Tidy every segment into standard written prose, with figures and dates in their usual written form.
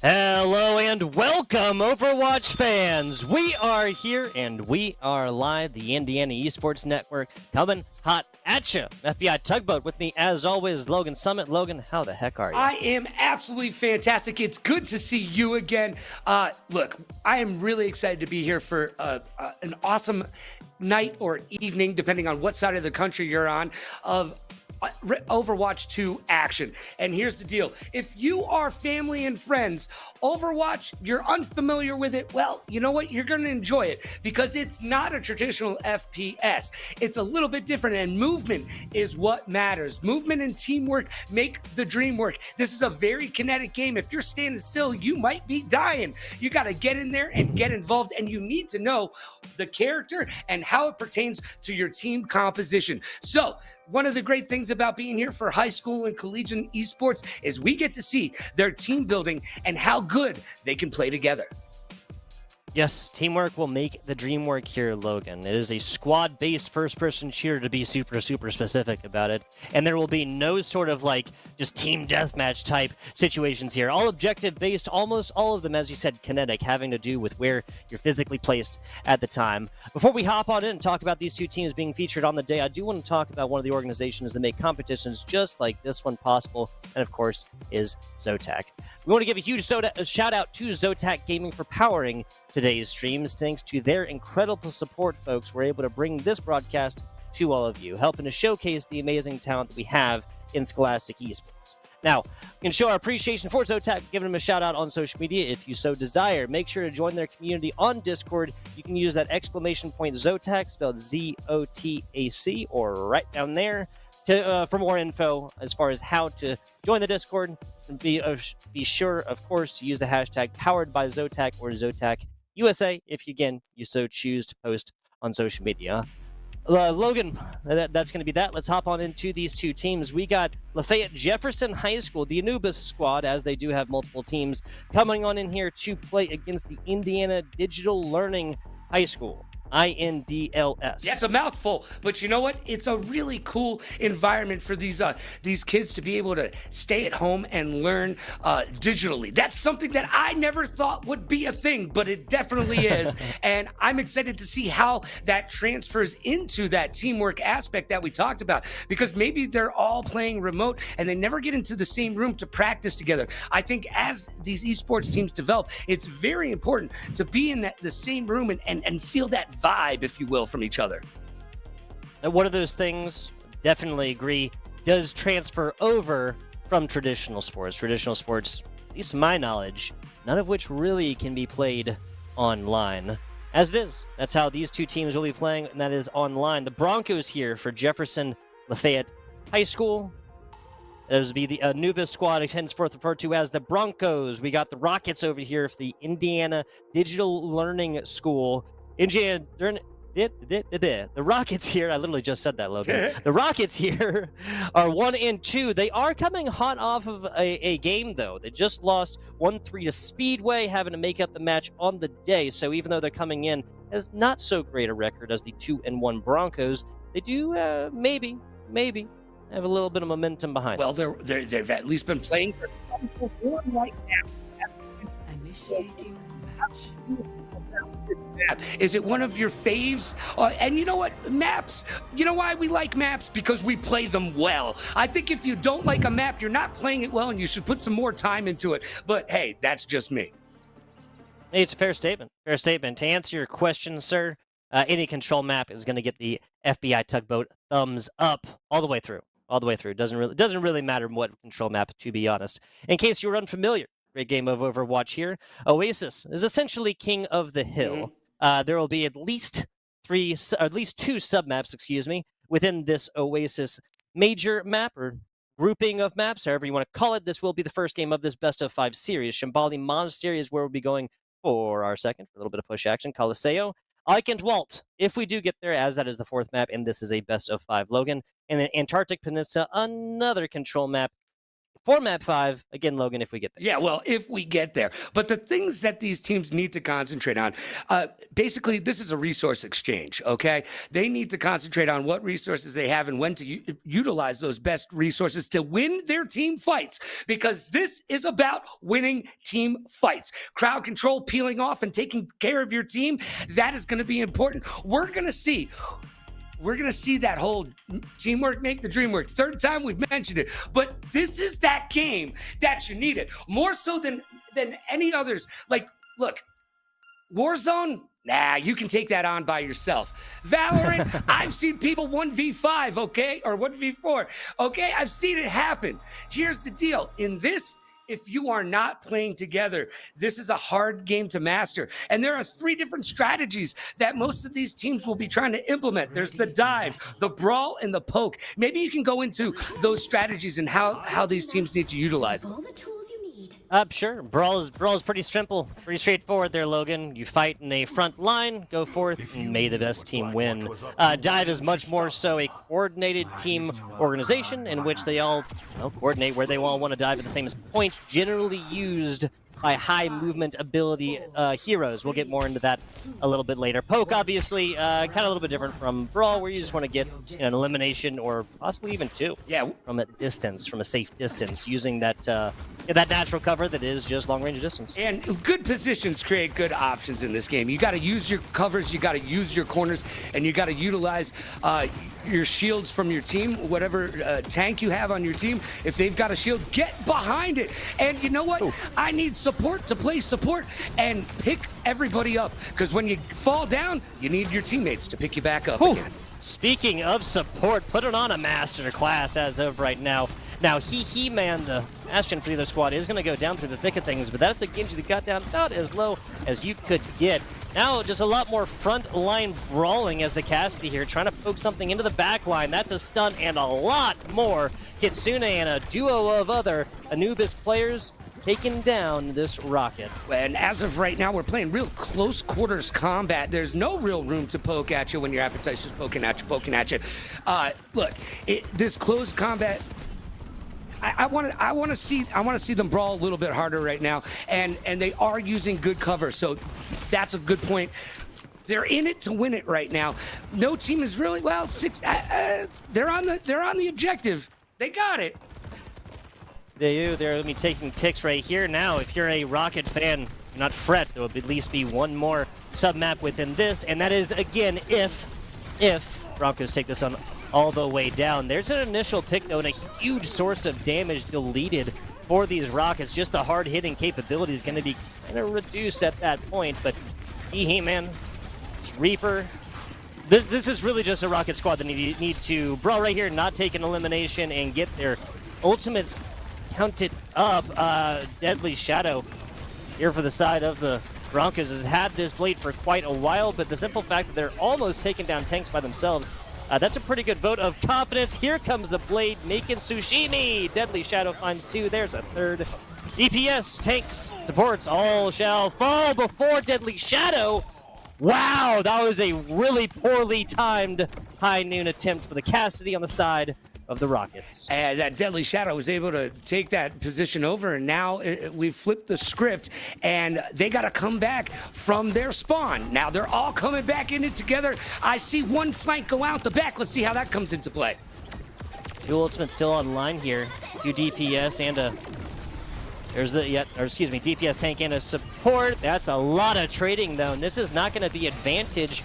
Hello and welcome, Overwatch fans! We are here and we are live, the Indiana Esports Network, coming hot at you. FBI Tugboat with me, as always, Logan Summit. Logan, how the heck are you? I am absolutely fantastic. It's good to see you again. Look, I am really excited to be here for an awesome night or evening, depending on what side of the country you're on, of Overwatch 2 action. And here's the deal. If you are family and friends, Overwatch, you're unfamiliar with it, well, you know what? You're going to enjoy it because it's not a traditional FPS. It's a little bit different, and movement is what matters. Movement and teamwork make the dream work. This is a very kinetic game. If you're standing still, you might be dying. You got to get in there and get involved, and you need to know the character and how it pertains to your team composition. So, one of the great things about being here for high school and collegiate esports is we get to see their team building and how good they can play together. Yes, teamwork will make the dream work here, Logan. It is a squad-based first-person shooter, to be super specific about it. And there will be no sort of, just team deathmatch type situations here. All objective-based, almost all of them, as you said, kinetic, having to do with where you're physically placed at the time. Before we hop on in and talk about these two teams being featured on the day, I do want to talk about one of the organizations that make competitions just like this one possible, and of course, is ZOTAC. We want to give a huge shout out to ZOTAC Gaming for powering today's streams. Thanks to their incredible support, folks, we're able to bring this broadcast to all of you, helping to showcase the amazing talent that we have in Scholastic Esports. Now, we can show our appreciation for ZOTAC, giving them a shout out on social media if you so desire. Make sure to join their community on Discord. You can use that exclamation point ZOTAC, spelled ZOTAC, or right down there for more info as far as how to join the Discord. Be sure, of course, to use the hashtag powered by ZOTAC or ZOTAC USA if you so choose to post on social media. Logan, that's going to be that. Let's hop on into these two teams. We got Lafayette Jefferson High School, the Anubis squad, as they do have multiple teams, coming on in here to play against the Indiana Digital Learning High School, INDLS. Yeah, it's a mouthful, but you know what? It's a really cool environment for these kids to be able to stay at home and learn digitally. That's something that I never thought would be a thing, but it definitely is. And I'm excited to see how that transfers into that teamwork aspect that we talked about, because maybe they're all playing remote and they never get into the same room to practice together. I think as these esports teams develop, it's very important to be in the same room and feel that vibe, if you will, from each other. And one of those things, definitely agree, does transfer over from traditional sports. Traditional sports, at least to my knowledge, none of which really can be played online. As it is, that's how these two teams will be playing, and that is online. The Broncos here for Jefferson Lafayette High School. That would be the Anubis squad, henceforth referred to as the Broncos. We got the Rockets over here for the Indiana Digital Learning School. The Rockets here, I literally just said that, Logan. The Rockets here are 1 and 2. They are coming hot off of a game, though. They just lost 1-3 to Speedway, having to make up the match on the day. So even though they're coming in as not so great a record as the 2-1 Broncos, they do maybe have a little bit of momentum behind. Well, they've at least been playing for one right now. Initiating match. Is it one of your faves? And you know what? Maps. You know why we like maps? Because we play them well. I think if you don't like a map, you're not playing it well, and you should put some more time into it. But hey, that's just me. Hey, it's a fair statement. Fair statement. To answer your question, sir, any control map is going to get the FBI Tugboat thumbs up all the way through. All the way through. Doesn't really matter what control map, to be honest. In case you were unfamiliar, great game of Overwatch here. Oasis is essentially king of the hill. There will be at least two submaps, within this Oasis major map or grouping of maps, however you want to call it. This will be the first game of this best of 5 series. Shambali Monastery is where we'll be going for our second, for a little bit of push action. Coliseo, Ike and Walt, if we do get there, as that is the 4th map, and this is a best of 5, Logan. And then Antarctic Peninsula, another control map for map 5. Again, Logan, if we get there. Yeah, well, if we get there. But the things that these teams need to concentrate on, basically, this is a resource exchange, okay? They need to concentrate on what resources they have and when to utilize those best resources to win their team fights, because this is about winning team fights. Crowd control, peeling off, and taking care of your team, that is going to be important. We're going to see that whole teamwork make the dream work. Third time we've mentioned it. But this is that game that you need it. More so than any others. Like, look, Warzone, nah, you can take that on by yourself. Valorant, I've seen people 1v5, okay? Or 1v4, okay? I've seen it happen. Here's the deal. In this, if you are not playing together, this is a hard game to master. And there are 3 different strategies that most of these teams will be trying to implement. There's the dive, the brawl, and the poke. Maybe you can go into those strategies and how these teams need to utilize them. All the tools you need. Sure. Brawl is pretty simple, pretty straightforward there, Logan. You fight in a front line, go forth, and may the best team win. Dive is much more so a coordinated team organization in which they all coordinate where they all want to dive at the same point, generally used by high movement ability heroes. We'll get more into that a little bit later. Poke, obviously, kind of a little bit different from Brawl, where you just want to get an elimination or possibly even 2 from a distance, from a safe distance, using that that natural cover that is just long-range distance. And good positions create good options in this game. You got to use your covers, you got to use your corners, and you got to utilize your shields from your team, whatever tank you have on your team. If they've got a shield, get behind it. And you know what? Ooh. I need support to play support and pick everybody up, because when you fall down, you need your teammates to pick you back up again. Speaking of support, put it on a master class as of right now. Now, man, the Bastion for either squad is going to go down through the thick of things, but that's a Genji that got down about as low as you could get. Now, just a lot more front line brawling as the Cassidy here, trying to poke something into the back line. That's a stun and a lot more. Kitsune and a duo of other Anubis players taking down this rocket. And as of right now, we're playing real close quarters combat. There's no real room to poke at you when your appetite's just poking at you. Look, this close combat, I want to see them brawl a little bit harder right now, and they are using good cover, so that's a good point. They're in it to win it right now. No team is really they're on the objective. They got it. They do. They're going to be taking ticks right here now. If you're a Rocket fan, do not fret. There will at least be one more sub-map within this, and that is, again, if Broncos take this on all the way down. There's an initial pick, though, and a huge source of damage deleted for these Rockets. Just the hard-hitting capability is going to be kind of reduced at that point, but man, Reaper. This is really just a Rocket squad that need to brawl right here, not take an elimination, and get their ultimates counted up. Deadly Shadow here for the side of the Broncos has had this blade for quite a while, but the simple fact that they're almost taking down tanks by themselves, that's a pretty good vote of confidence. Here comes the blade making sushimi. Deadly Shadow finds 2. There's a 3rd. DPS, tanks, supports, all shall fall before Deadly Shadow. Wow, that was a really poorly timed high noon attempt for the Cassidy on the side of the Rockets. And that Deadly Shadow was able to take that position over, and now we've flipped the script, and they got to come back from their spawn. Now they're all coming back in it together. I see one flank go out the back. Let's see how that comes into play. 2 ultimates still online here. 2 DPS and a... There's the, DPS tank and a support. That's a lot of trading, though, and this is not going to be advantage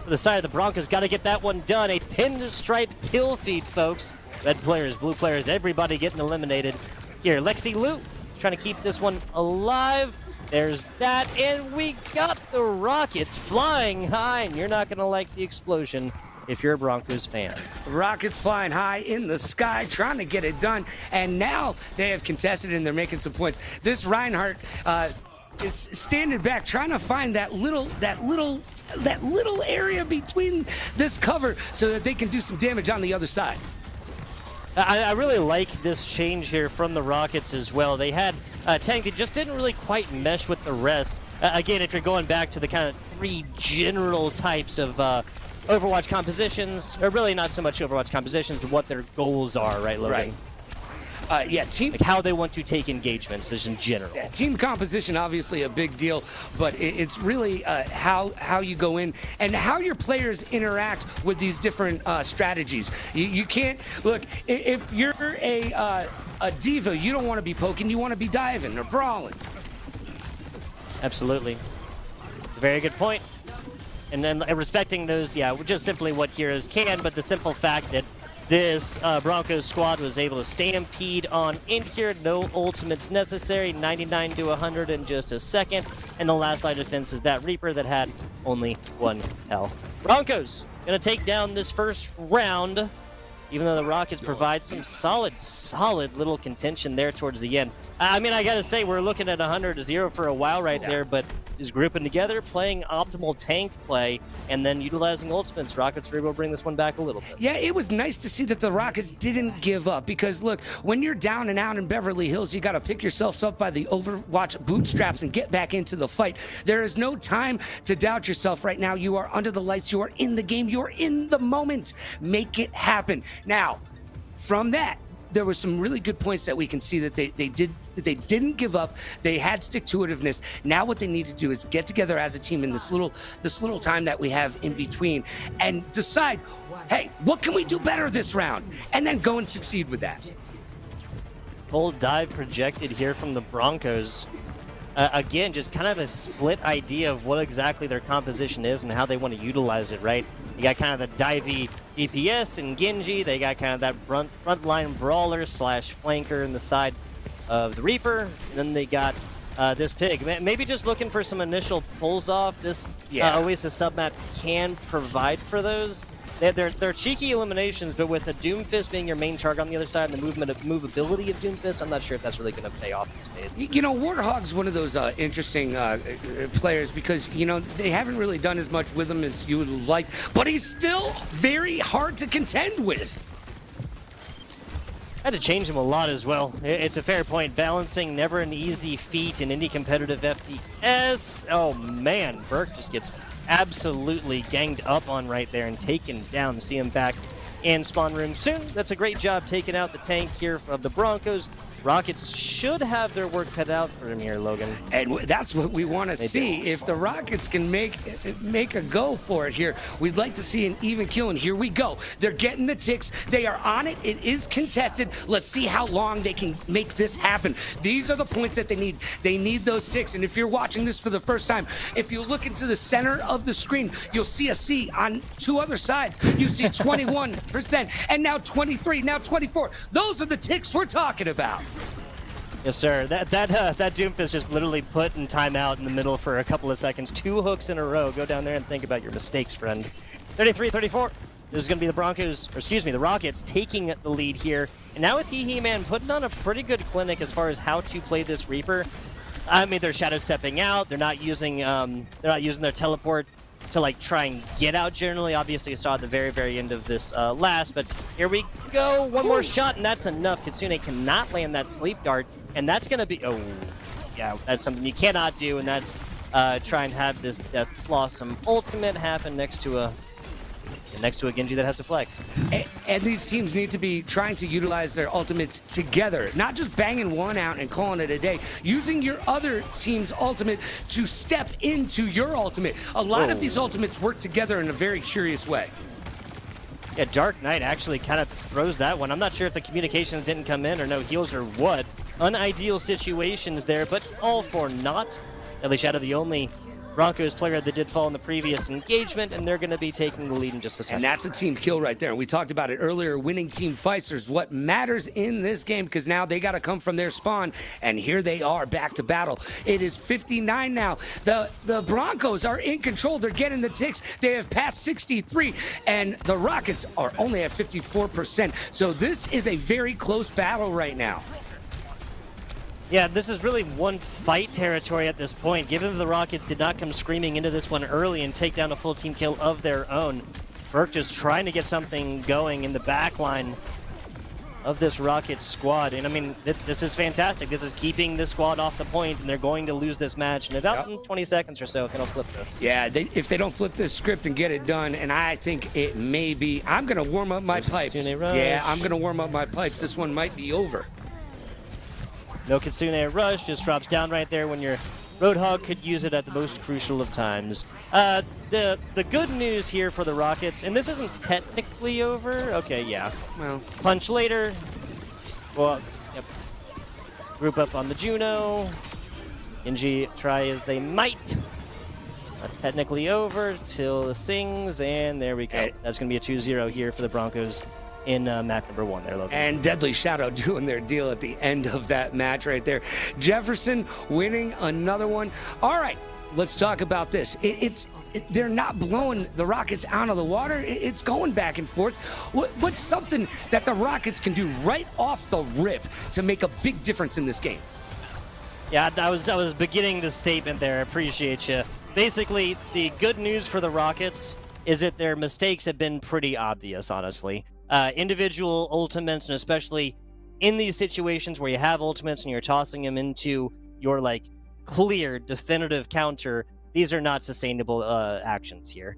for the side of the Broncos. Got to get that one done. A pinstripe kill feed, folks. Red players, blue players, everybody getting eliminated. Here, Lexi Loot trying to keep this one alive. There's that, and we got the Rockets flying high, and you're not going to like the explosion if you're a Broncos fan. Rockets flying high in the sky, trying to get it done, and now they have contested and they're making some points. This Reinhardt is standing back, trying to find that little area between this cover so that they can do some damage on the other side. I really like this change here from the Rockets as well. They had a tank that just didn't really quite mesh with the rest. Again, if you're going back to the kind of 3 general types of Overwatch compositions, or really not so much Overwatch compositions, but what their goals are, right, Logan? Yeah, team. Like how they want to take engagements, just in general. Yeah, team composition, obviously a big deal, but it's really how you go in and how your players interact with these different strategies. You can't look if you're a diva, you don't want to be poking, you want to be diving or brawling. Absolutely. It's a very good point. And then respecting those, yeah, just simply what heroes can, but the simple fact that this Broncos squad was able to stampede on in here, no ultimates necessary, 99 to 100 in just a second, and the last line of defense is that Reaper that had only 1 health. Broncos gonna take down this first round, even though the Rockets provide some solid little contention there towards the end. I mean, I gotta say, we're looking at 100-0 for a while right there, but is grouping together, playing optimal tank play, and then utilizing ultimates. Rockets were able to bring this one back a little bit. Yeah, it was nice to see that the Rockets didn't give up because, look, when you're down and out in Beverly Hills, you got to pick yourself up by the Overwatch bootstraps and get back into the fight. There is no time to doubt yourself right now. You are under the lights. You are in the game. You are in the moment. Make it happen. Now, from that, there were some really good points that we can see that they didn't give up. They had stick-to-itiveness. Now what they need to do is get together as a team in this little time that we have in between and decide, hey, what can we do better this round? And then go and succeed with that. Full dive projected here from the Broncos. Again, just kind of a split idea of what exactly their composition is and how they want to utilize it, right? You got kind of the divey DPS and Genji. They got kind of that frontline brawler / flanker in the side of the Reaper. And then they got this pig. Maybe just looking for some initial pulls off. This Oasis submap can provide for those. They're cheeky eliminations, but with a Doomfist being your main target on the other side and the movability of Doomfist, I'm not sure if that's really going to pay off in spades. You know, Warthog's one of those interesting players because, you know, they haven't really done as much with him as you would like, but he's still very hard to contend with. Had to change him a lot as well. It's a fair point. Balancing, never an easy feat in any competitive FPS. Oh man, Burke just gets absolutely ganged up on right there and taken down. See him back in spawn room soon. That's a great job taking out the tank here of the Broncos. Rockets should have their work cut out for him here, Logan. And that's what we want to see. If the Rockets can make a go for it here, we'd like to see an even kill, and here we go. They're getting the ticks. They are on it. It is contested. Let's see how long they can make this happen. These are the points that they need. They need those ticks, and if you're watching this for the first time, if you look into the center of the screen, you'll see a C on 2 other sides. You see 21%, and now 23, now 24. Those are the ticks we're talking about. Yes, sir. That Doomfist just literally put in timeout in the middle for a couple of seconds. 2 hooks in a row. Go down there and think about your mistakes, friend. 33-34. This is going to be the Broncos, or excuse me, the Rockets taking the lead here. And now with He-Man putting on a pretty good clinic as far as how to play this Reaper. I mean, they're shadow stepping out. They're not using their teleport to like try and get out generally. Obviously you saw at the very end of this last, but here we go. One more shot and that's enough. Kitsune cannot land that sleep dart, and that's gonna be, oh yeah, that's something you cannot do, and that's try and have this Death Blossom ultimate happen next to a Genji that has to flex. And these teams need to be trying to utilize their ultimates together, not just banging one out and calling it a day. Using your other team's ultimate to step into your ultimate. A lot of these ultimates work together in a very curious way. Yeah, Dark Knight actually kind of throws that one. I'm not sure if the communications didn't come in or no heals or what. Unideal situations there, but all for naught. At Shadow, the only Broncos player that did fall in the previous engagement, and they're going to be taking the lead in just a second. And that's a team kill right there. We talked about it earlier. Winning team fights is what matters in this game, because now they got to come from their spawn, and here they are back to battle. It is 59 now. The Broncos are in control. They're getting the ticks. They have passed 63, and the Rockets are only at 54%. So this is a very close battle right now. Yeah, this is really one fight territory at this point. Given that the Rockets did not come screaming into this one early and take down a full team kill of their own, Burke just trying to get something going in the back line of this Rockets squad. And I mean, this is fantastic. This is keeping this squad off the point, and they're going to lose this match in about 20 seconds or so if they don't flip this. Yeah, if they don't flip this script and get it done, and I think it may be, I'm going to warm up my pipes. Yeah, I'm going to warm up my pipes. This one might be over. No Kitsune Rush, just drops down right there when your Roadhog could use it at the most crucial of times. The good news here for the Rockets, and this isn't technically over. Okay, yeah. Well, Punch later. Well, yep. Group up on the Juno. Genji try as they might. Not technically over till the Sings, and there we go. That's going to be a 2-0 here for the Broncos in map number 1 there, Logan. and Deadly Shadow doing their deal at the end of that match right there. Jefferson winning another one. All right, let's talk about this. They're not blowing the Rockets out of the water. It's going back and forth. What's something that the Rockets can do right off the rip to make a big difference in this game? Yeah, I was beginning the statement there. I appreciate you. Basically, the good news for the Rockets is that their mistakes have been pretty obvious, honestly. Individual ultimates, and especially in these situations where you have ultimates and you're tossing them into your, like, clear, definitive counter, these are not sustainable actions here.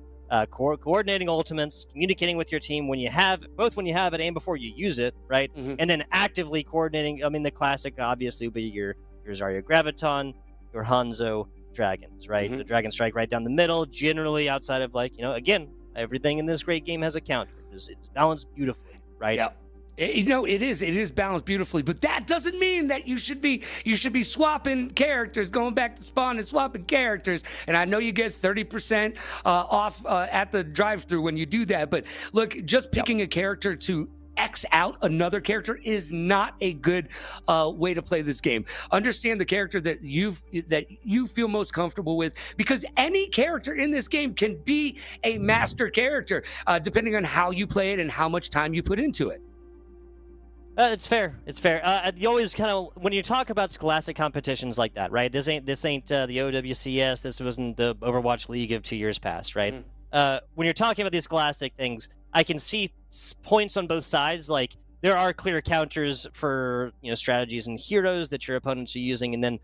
Coordinating ultimates, communicating with your team when you have it and before you use it, right? Mm-hmm. And then actively coordinating. I mean, the classic obviously would be your Zarya Graviton, your Hanzo Dragons, right? Mm-hmm. The Dragon Strike right down the middle, generally outside of, like, again, everything in this great game has a counter. It's balanced beautifully, right? Yeah. It is balanced beautifully, but that doesn't mean that you should be swapping characters, going back to spawn and swapping characters. And I know you get 30% off at the drive-through when you do that, but look, just picking a character to X out another character is not a good way to play this game. Understand the character that you feel most comfortable with, because any character in this game can be a master character, depending on how you play it and how much time you put into it. It's fair. It's fair. You always kind of, when you talk about scholastic competitions like that, right? This ain't the OWCS. This wasn't the Overwatch League of 2 years past, right? When you're talking about these scholastic things, I can see points on both sides. Like, there are clear counters for strategies and heroes that your opponents are using, and then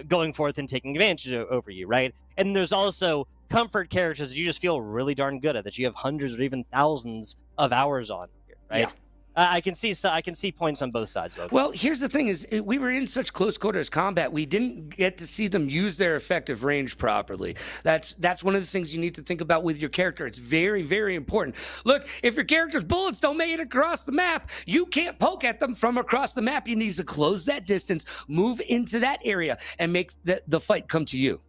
going forth and taking advantage over you, right? And there's also comfort characters that you just feel really darn good at, that you have hundreds or even thousands of hours on here, right? Yeah. I can see points on both sides, though. Well, here's the thing: is we were in such close quarters combat, we didn't get to see them use their effective range properly. That's one of the things you need to think about with your character. It's very, very important. Look, if your character's bullets don't make it across the map, you can't poke at them from across the map. You need to close that distance, move into that area, and make the fight come to you.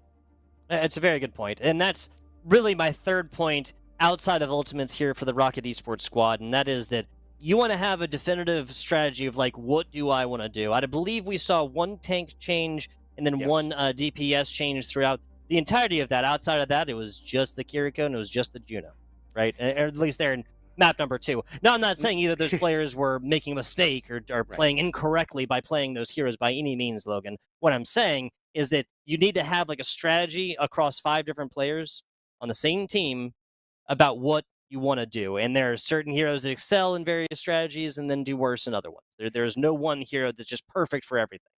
It's a very good point, and that's really my third point outside of ultimates here for the Rocket Esports squad, and that is that you want to have a definitive strategy of, like, what do I want to do? I believe we saw one tank change and then one DPS change throughout the entirety of that. Outside of that, it was just the Kiriko and it was just the Juno, right? Or at least they're in map number 2. Now, I'm not saying either those players were making a mistake or playing incorrectly by playing those heroes by any means, Logan. What I'm saying is that you need to have, like, a strategy across 5 different players on the same team about what you want to do, and there are certain heroes that excel in various strategies and then do worse in other ones. There's no one hero that's just perfect for everything.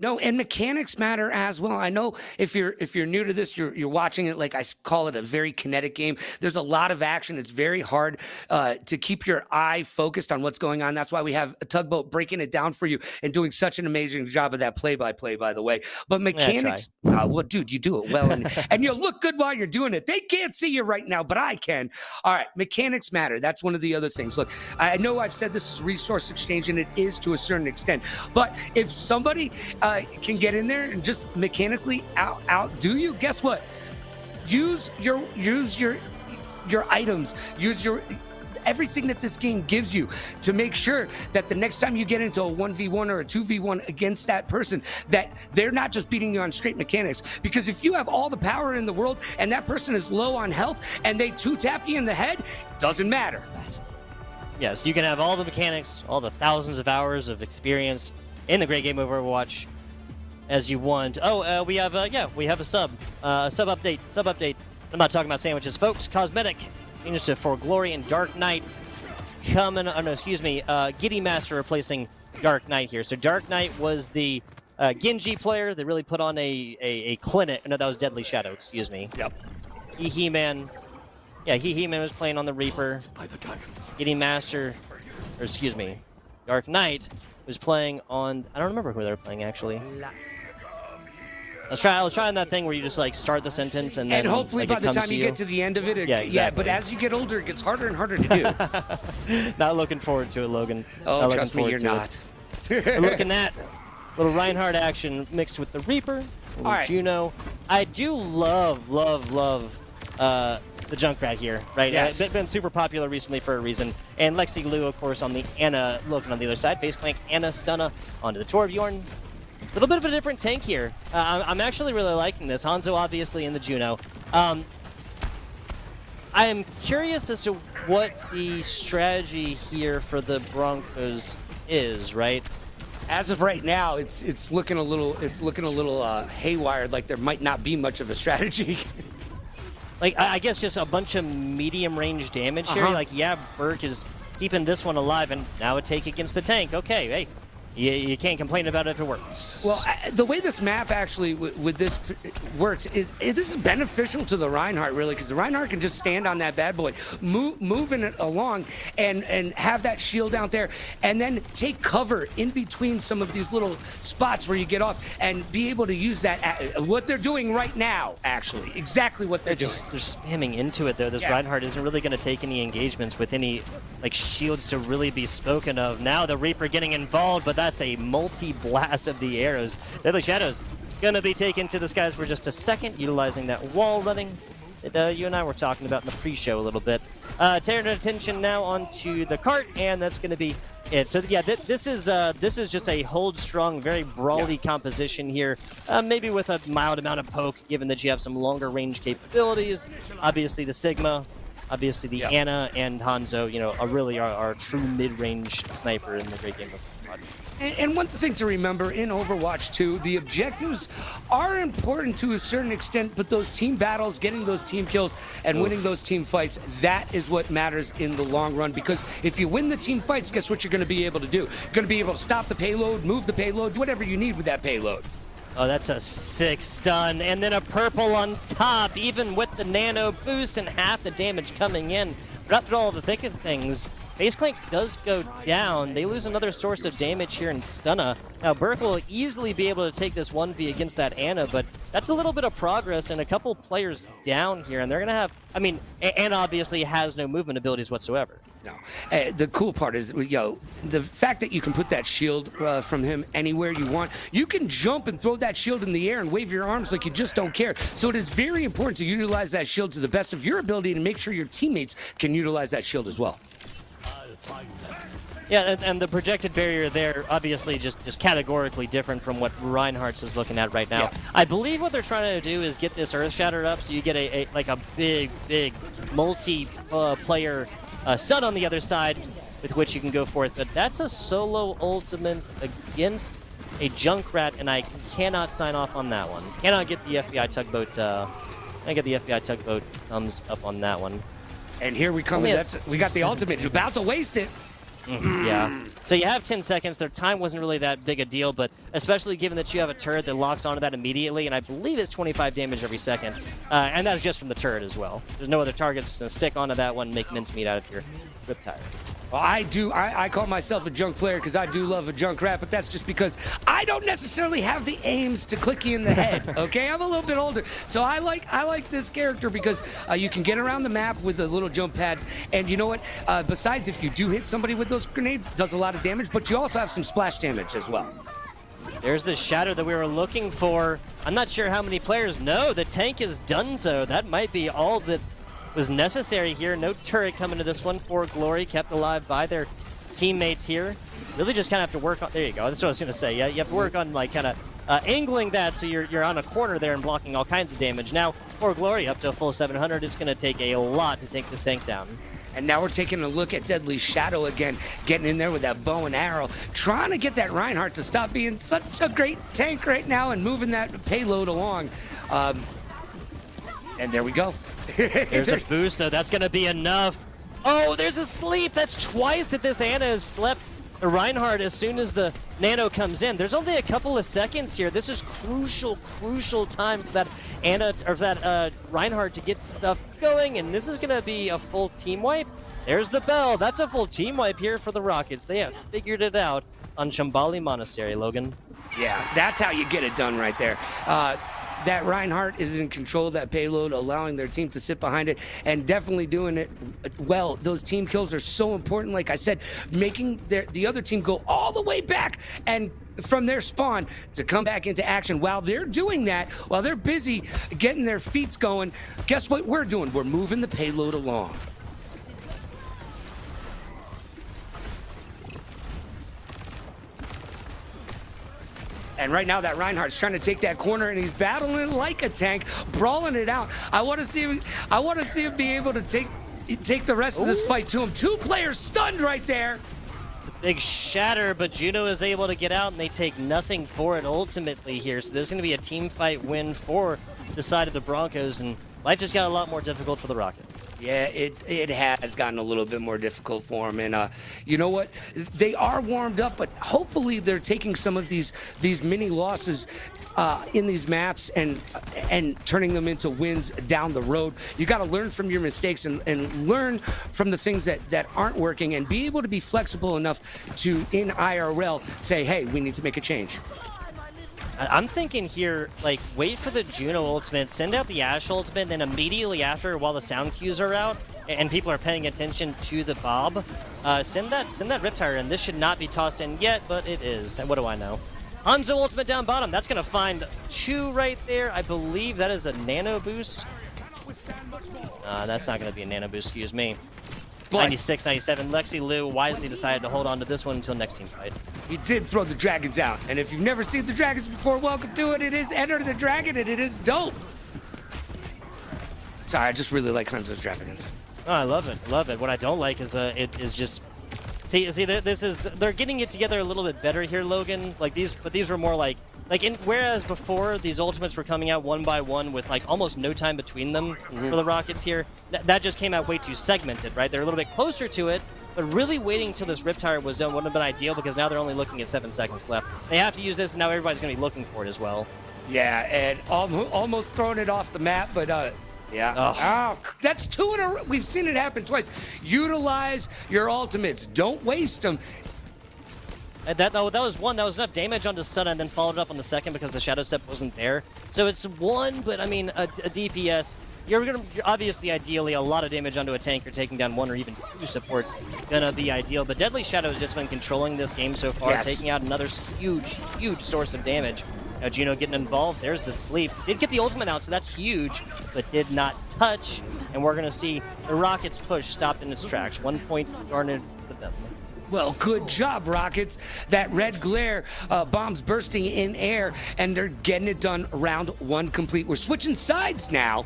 No, and mechanics matter as well. I know if you're new to this, you're watching it, like I call it, a very kinetic game. There's a lot of action. It's very hard to keep your eye focused on what's going on. That's why we have a Tugboat breaking it down for you and doing such an amazing job of that play-by-play, by the way. But mechanics, well, dude, you do it well, and you look good while you're doing it. They can't see you right now, but I can. All right, mechanics matter. That's one of the other things. Look, I know I've said this is resource exchange, and it is to a certain extent. But if somebody can get in there and just mechanically outdo you, guess what? Use your items, use your everything that this game gives you to make sure that the next time you get into a 1v1 or a 2v1 against that person, that they're not just beating you on straight mechanics. Because if you have all the power in the world and that person is low on health and they 2-tap you in the head, doesn't matter. Yes, you can have all the mechanics, all the thousands of hours of experience in the great game of Overwatch as you want. Oh, we have a sub update. I'm not talking about sandwiches, folks. Cosmetic changes to For Glory and Dark Knight Giddy Master replacing Dark Knight here. So Dark Knight was the Genji player that really put on a clinic. No, that was Deadly Shadow, excuse me. Yep. He-Man. Yeah, He-Man was playing on the Reaper. Giddy Master, or excuse me, Dark Knight was playing on. I don't remember who they were playing actually. I was trying that thing where you just like start the sentence and then hopefully like, by it the comes time to you get to the end of it, Yeah, yeah. But exactly. as you get older, it gets harder and harder to do. Not looking forward to it, Logan. Oh, Not trust looking me, you're forward to not. it. But look at that little Reinhardt action mixed with the Reaper, All right. Juno. I do love the Junkrat here, right? Yes. It's been super popular recently for a reason. And Lexi Lu, of course, on the Ana, Logan on the other side. Face clank, Ana Stunna onto the Torbjorn. A little bit of a different tank here. I'm actually really liking this. Hanzo obviously in the Juno. I am curious as to what the strategy here for the Broncos is, right? As of right now, it's looking a little haywired. Like there might not be much of a strategy. Like, I guess just a bunch of medium range damage here. Like, yeah, Burke is keeping this one alive, and now a take against the tank. Okay, hey, you can't complain about it if it works. Well, the way this map actually with this works is this is beneficial to the Reinhardt, really, because the Reinhardt can just stand on that bad boy, moving it along, and have that shield out there, and then take cover in between some of these little spots where you get off, and be able to use that. What they're doing right now, actually, exactly what they're doing. They're spamming into it, though. This Yeah. Reinhardt isn't really going to take any engagements with any, like, shields to really be spoken of. Now the Reaper getting involved, but that's a multi-blast of the arrows. Deadly Shadows going to be taken to the skies for just a second, utilizing that wall running that you and I were talking about in the pre-show a little bit. Turning attention now onto the cart, and that's going to be it. So yeah, this is just a hold strong, very brawly composition here. Maybe with a mild amount of poke, given that you have some longer range capabilities. Obviously the Sigma, obviously the Ana and Hanzo, you know, are really our true mid-range sniper in the great game of Overwatch. And one thing to remember in Overwatch 2, the objectives are important to a certain extent, but those team battles, getting those team kills, and winning those team fights, that is what matters in the long run. Because if you win the team fights, guess what you're going to be able to do? You're going to be able to stop the payload, move the payload, do whatever you need with that payload. Oh, that's a sick stun, and then a purple on top, even with the nano boost and half the damage coming in. But after all the thick of things, Face Clank does go down. They lose another source of damage here in Stunna. Now, Burke will easily be able to take this 1v against that Ana, but that's a little bit of progress and a couple players down here, and they're going to have... I mean, Ana obviously has no movement abilities whatsoever. No. The cool part is, the fact that you can put that shield from him anywhere you want. You can jump and throw that shield in the air and wave your arms like you just don't care. So it is very important to utilize that shield to the best of your ability and make sure your teammates can utilize that shield as well. Yeah, and the projected barrier there, obviously just categorically different from what Reinhardt's is looking at right now. Yeah. I believe what they're trying to do is get this Earth Shatter up so you get a big multi-player stun on the other side with which you can go forth. But that's a solo ultimate against a Junkrat, and I cannot sign off on that one. Cannot get the FBI tugboat. I get the FBI tugboat thumbs up on that one. And here we come. We got the ultimate. You're about to waste it. Yeah. So you have 10 seconds. Their time wasn't really that big a deal, but especially given that you have a turret that locks onto that immediately, and I believe it's 25 damage every second. And that's just from the turret as well. There's no other targets to stick onto that one and make mincemeat out of your Riptire. Well, I call myself a junk player because I do love a junk rat, but that's just because I don't necessarily have the aims to click you in the head, okay? I'm a little bit older, so I like this character because you can get around the map with the little jump pads, and you know what? Besides, if you do hit somebody with those grenades, it does a lot of damage, but you also have some splash damage as well. There's the shadow that we were looking for. I'm not sure how many players know the tank is done so. That might be all that was necessary here. No turret coming to this one for Glory, kept alive by their teammates here. Really just kind of have to work on, there you go, that's what I was going to say. Yeah, you have to work on like kind of angling that so you're on a corner there and blocking all kinds of damage. Now, for Glory up to a full 700, it's going to take a lot to take this tank down. And now we're taking a look at Deadly Shadow again, getting in there with that bow and arrow, trying to get that Reinhardt to stop being such a great tank right now and moving that payload along. And there we go. There's a boost, though. That's going to be enough. Oh, there's a sleep. That's twice that this Ana has slept the Reinhardt as soon as the nano comes in. There's only a couple of seconds here. This is crucial time for that Ana, or that Reinhardt to get stuff going, and this is going to be a full team wipe. There's the bell. That's a full team wipe here for the Rockets. They have figured it out. on Shambali Monastery, Logan. Yeah, that's how you get it done right there. That Reinhardt is in control of that payload, allowing their team to sit behind it and definitely doing it well. Those team kills are so important, like I said, making the other team go all the way back and from their spawn to come back into action. While they're doing that, while they're busy getting their feet going, guess what we're doing? We're moving the payload along. And right now, that Reinhardt's trying to take that corner, and he's battling like a tank, brawling it out. I want to see him be able to take the rest of this fight to him. 2 players stunned right there. It's a big shatter, but Juno is able to get out, and they take nothing for it ultimately here. So there's going to be a team fight win for the side of the Broncos, and life just got a lot more difficult for the Rocket. Yeah, it has gotten a little bit more difficult for them, and you know what? They are warmed up, but hopefully they're taking some of these mini losses in these maps and turning them into wins down the road. You got to learn from your mistakes and learn from the things that aren't working, and be able to be flexible enough to in IRL say, hey, we need to make a change. I'm thinking here, like, wait for the Juno ultimate, send out the Ashe ultimate, then immediately after, while the sound cues are out and people are paying attention to the Bob, send that Riptire in. This should not be tossed in yet, but it is. And what do I know? Hanzo ultimate down bottom. That's going to find 2 right there. I believe that is a nano boost. That's not going to be a nano boost, excuse me. 96, 97. Lexi Liu wisely decided to hold on to this one until next team fight. He did throw the dragons out, and if you've never seen the dragons before, welcome to it. It is Enter the Dragon, and it is dope. Sorry, I just really like Hanzo's dragons. Oh, I love it, love it. What I don't like is it is just see this is they're getting it together a little bit better here, Logan. Like these were more like whereas before these ultimates were coming out one by one with like almost no time between them for the Rockets here. That just came out way too segmented, right? They're a little bit closer to it, but really waiting until this Riptire was done wouldn't have been ideal because now they're only looking at 7 seconds left. They have to use this, and now everybody's going to be looking for it as well. Yeah, and almost throwing it off the map, but yeah. Oh, that's 2 in a row. We've seen it happen twice. Utilize your ultimates. Don't waste them. That was one. That was enough damage onto stun and then followed up on the second because the Shadow Step wasn't there. So it's 1, but I mean, a DPS. You're obviously, ideally, a lot of damage onto a tank. You're taking down 1 or even 2 supports. Gonna be ideal. But Deadly Shadow has just been controlling this game so far, taking out another huge source of damage. Now Juno getting involved. There's the sleep. Did get the ultimate out, so that's huge, but did not touch. And we're gonna see the Rockets push stopped in its tracks. 1 point garnered for them. Well, good job, Rockets. That red glare, bombs bursting in air, and they're getting it done. Round 1 complete. We're switching sides now,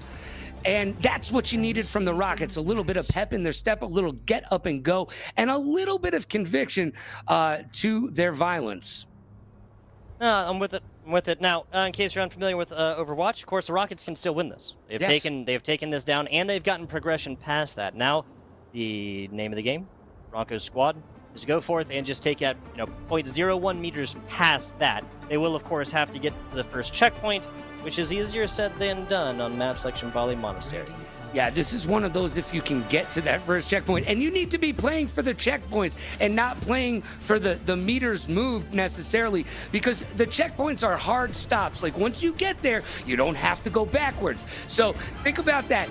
and that's what you needed from the Rockets. A little bit of pep in their step, a little get up and go, and a little bit of conviction to their violence. I'm with it. I'm with it. Now, in case you're unfamiliar with Overwatch, of course, the Rockets can still win this. They've taken this down, and they've gotten progression past that. Now, the name of the game, Broncos Squad, is to go forth and just take out, 0.01 meters past that. They will, of course, have to get to the first checkpoint, which is easier said than done on maps like Shambali Monastery. Yeah, this is one of those if you can get to that first checkpoint, and you need to be playing for the checkpoints and not playing for the meters moved necessarily, because the checkpoints are hard stops. Like once you get there, you don't have to go backwards. So think about that.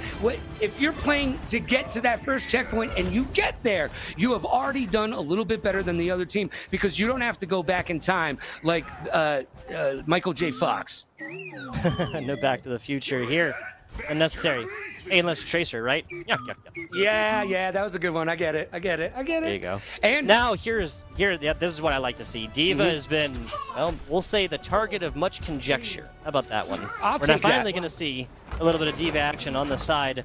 If you're playing to get to that first checkpoint and you get there, you have already done a little bit better than the other team because you don't have to go back in time like Michael J. Fox. No Back to the Future here. Unnecessary. Unless Tracer, right? Yeah, that was a good one. I get it. There you go. And now this is what I like to see. D.Va has been, well, we'll say the target of much conjecture. How about that one? We're now finally going to see a little bit of D.Va action on the side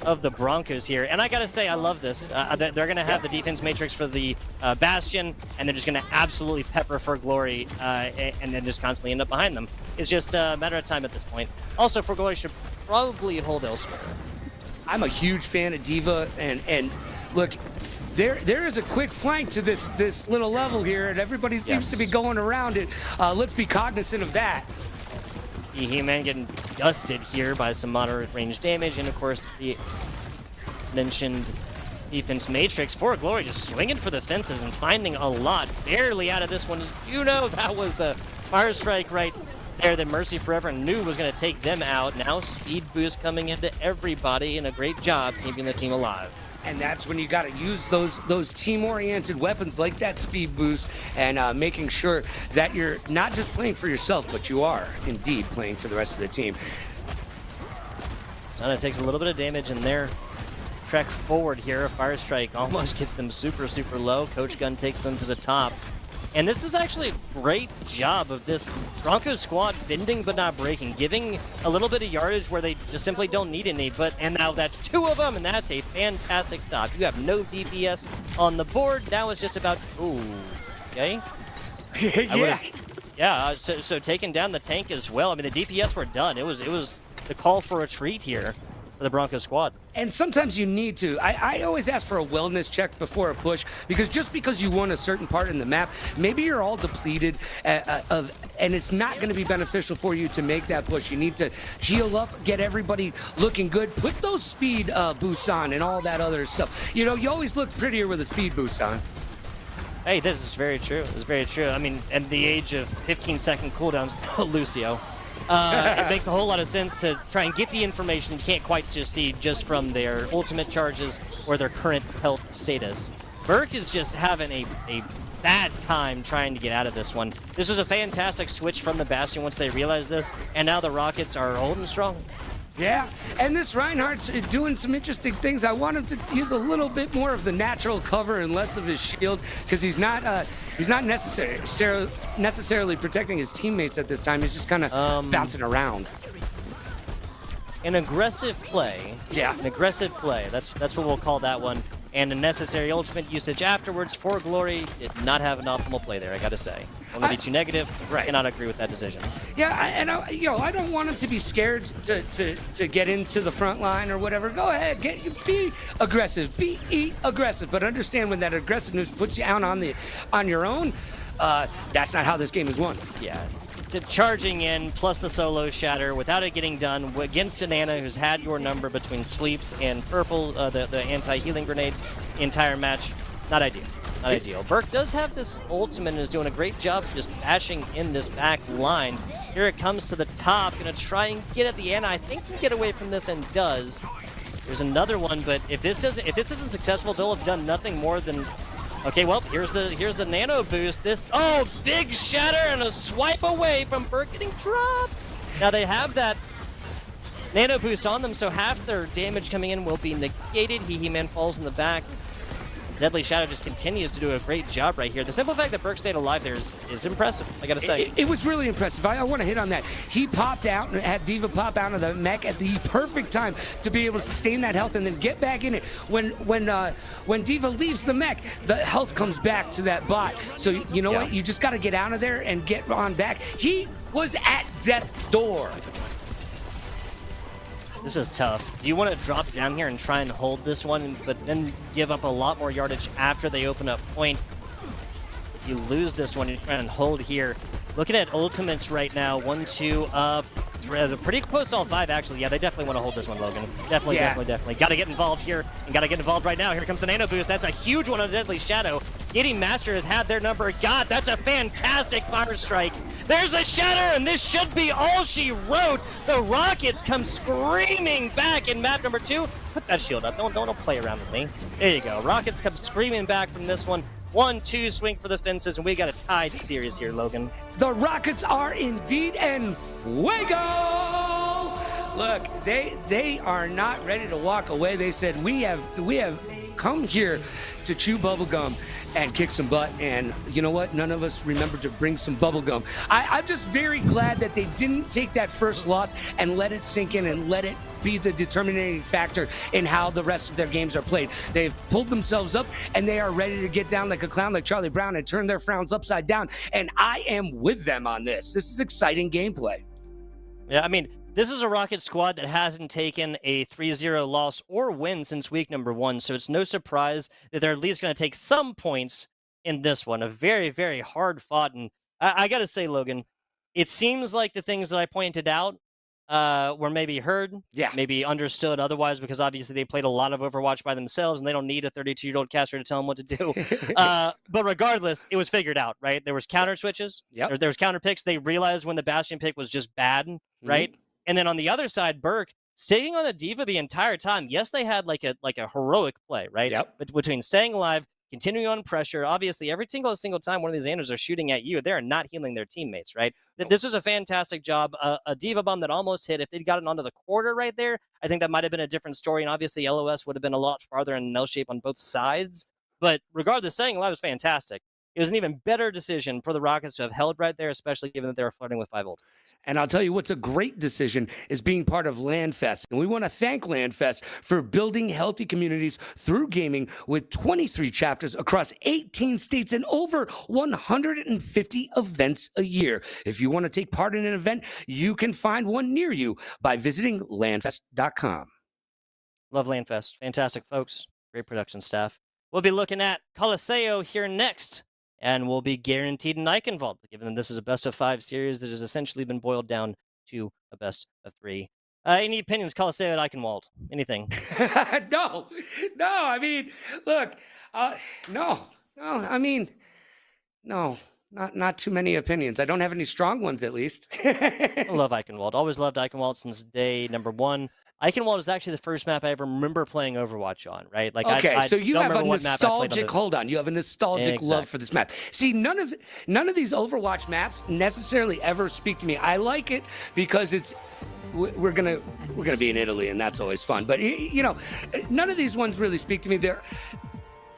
of the Broncos here. And I got to say, I love this. They're going to have the defense matrix for the Bastion, and they're just going to absolutely pepper for glory and then just constantly end up behind them. It's just a matter of time at this point. Also, for glory should probably hold elsewhere. I'm a huge fan of D.Va, and look, there is a quick flank to this little level here, and everybody seems to be going around it. Let's be cognizant of that. He-Man getting dusted here by some moderate range damage, and of course the mentioned defense matrix. For Glory just swinging for the fences and finding a lot. Barely out of this one. Juno, that was a fire strike right there that Mercy Forever knew was going to take them out. Now speed boost coming into everybody, and a great job keeping the team alive. And that's when you got to use those team-oriented weapons like that speed boost and making sure that you're not just playing for yourself, but you are indeed playing for the rest of the team. Sana takes a little bit of damage in their trek forward here. A fire strike almost gets them super, super low. Coach Gun takes them to the top. And this is actually a great job of this Broncos squad bending but not breaking, giving a little bit of yardage where they just simply don't need any. And now that's 2 of them, and that's a fantastic stop. You have no DPS on the board. Now it's just about, ooh, okay. Yeah. So taking down the tank as well. I mean, the DPS were done. It was the call for retreat here for the Broncos squad. And sometimes you need to. I always ask for a wellness check before a push, because just because you won a certain part in the map, maybe you're all depleted and it's not going to be beneficial for you to make that push. You need to heal up, get everybody looking good, put those speed boosts on and all that other stuff. You know, you always look prettier with a speed boost on. Hey, this is very true. This is very true. I mean, at the age of 15-second cooldowns, Lucio. It makes a whole lot of sense to try and get the information you can't quite just see just from their ultimate charges or their current health status. Burke is just having a bad time trying to get out of this one. This was a fantastic switch from the Bastion once they realized this, and now the Rockets are holding strong. Yeah, and this Reinhardt's doing some interesting things. I want him to use a little bit more of the natural cover and less of his shield, because he's not necessarily protecting his teammates at this time. He's just kind of bouncing around. An aggressive play. Yeah. An aggressive play. That's what we'll call that one. And a necessary ultimate usage afterwards for Glory did not have an optimal play there, I gotta say. Don't be too negative. Right. Cannot agree with that decision. Yeah, I don't want him to be scared to get into the front line or whatever. Go ahead, be aggressive, be aggressive, but understand when that aggressiveness puts you out on your own, that's not how this game is won. Yeah. Charging in, plus the solo shatter, without it getting done, against an Ana who's had your number between sleeps and purple, the anti-healing grenades, the entire match. Not ideal. Not ideal. Burke does have this ultimate and is doing a great job just bashing in this back line. Here it comes to the top, gonna try and get at the Ana. I think can get away from this and does. There's another one, but if this isn't successful, they'll have done nothing more than. Okay, well, here's the nano boost. Big shatter and a swipe away from Burke getting dropped. Now they have that nano boost on them, so half their damage coming in will be negated. He-Man falls in the back. Deadly Shadow just continues to do a great job right here. The simple fact that Burke stayed alive there is impressive, I gotta say. It was really impressive. I want to hit on that. He popped out and had D.Va pop out of the mech at the perfect time to be able to sustain that health and then get back in it. When D.Va leaves the mech, the health comes back to that bot. So you know what? You just got to get out of there and get on back. He was at death's door. This is tough. Do you want to drop down here and try and hold this one, but then give up a lot more yardage after they open up point? If you lose this one, you try and hold here. Looking at ultimates right now, 1, 2, up. They're pretty close to all 5, actually. Yeah, they definitely want to hold this one, Logan. Definitely. Got to get involved here, and got to get involved right now. Here comes the nano boost. That's a huge one on Deadly Shadow. Getting Master has had their number. God, that's a fantastic fire strike. There's the shatter, and this should be all she wrote. The Rockets come screaming back in map number 2. Put that shield up. Don't play around with me. There you go. Rockets come screaming back from this one. 1, 2, swing for the fences, and we got a tied series here, Logan. The Rockets are indeed en fuego. Look, they are not ready to walk away. They said we have come here to chew bubblegum and kick some butt, and you know what? None of us remember to bring some bubblegum. I'm just very glad that they didn't take that first loss and let it sink in and let it be the determining factor in how the rest of their games are played. They've pulled themselves up, and they are ready to get down like a clown like Charlie Brown and turn their frowns upside down, and I am with them on this. This is exciting gameplay. Yeah, I mean, this is a Rocket squad that hasn't taken a 3-0 loss or win since week number 1, so it's no surprise that they're at least going to take some points in this one. A very, very hard fought, and I got to say, Logan, it seems like the things that I pointed out were maybe heard, Yeah. maybe understood otherwise, because obviously they played a lot of Overwatch by themselves and they don't need a 32-year-old caster to tell them what to do. But regardless, it was figured out, right? There was counter switches, Yep. there was counter picks. They realized when the Bastion pick was just bad, right? And then on the other side, Burke staying on a diva the entire time. Yes, they had like a heroic play, right? Yep. But between staying alive, continuing on pressure, obviously every single time one of these Anders are shooting at you, they're not healing their teammates, right? This is a fantastic job. A diva bomb that almost hit. If they'd gotten onto the quarter right there, I think that might have been a different story. And obviously LOS would have been a lot farther in an L shape on both sides. But regardless, staying alive was fantastic. It was an even better decision for the Rockets to have held right there, especially given that they were flirting with 5 ultimates. And I'll tell you what's a great decision is being part of LANFest. And we want to thank LANFest for building healthy communities through gaming with 23 chapters across 18 states and over 150 events a year. If you want to take part in an event, you can find one near you by visiting lanfest.com. Love LANFest. Fantastic folks. Great production staff. We'll be looking at Coliseo here next. And we'll be guaranteed an Icon Vault, given that this is a best-of-5 series that has essentially been boiled down to a best-of-3. Any opinions, Coliseo at Icon Vault? Anything? No. I mean, look, no. I mean, no. Not too many opinions. I don't have any strong ones, at least. I love Icon Vault. Always loved Icon Vault since day number 1. Icon Vault is actually the first map I ever remember playing Overwatch on, right? Like, okay, I so you don't have a remember what map I played on nostalgic, hold on, you have a nostalgic love for this map. See, none of these Overwatch maps necessarily ever speak to me. I like it because we're gonna be in Italy, and that's always fun. But you know, none of these ones really speak to me.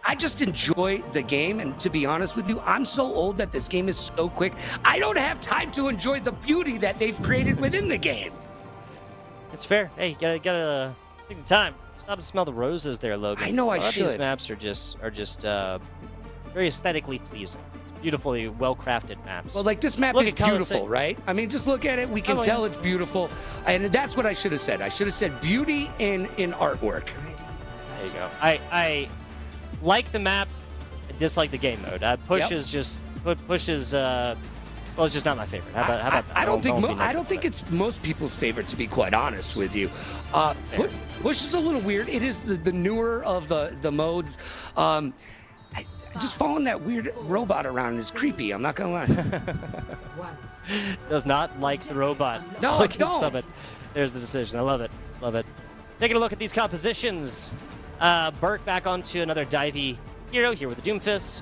I just enjoy the game, and to be honest with you, I'm so old that this game is so quick. I don't have time to enjoy the beauty that they've created within the game. It's fair. Hey, you gotta take the time. Stop and smell the roses there, Logan. I know I should. These maps are just very aesthetically pleasing. It's beautifully well-crafted maps. Well, like this map is beautiful, right? I mean, just look at it. We can tell it's beautiful, and that's what I should have said. I should have said beauty in artwork. There you go. I like the map. I dislike the game mode. Push is just well, it's just not my favorite. How about that? I don't think it's most people's favorite, to be quite honest with you. Push is a little weird. It is the newer of the modes. Just following that weird robot around is creepy. I'm not gonna lie. Does not like the robot. No, I don't. Summit. There's the decision. I love it. Love it. Taking a look at these compositions. Burke back onto another divey hero here with the Doomfist.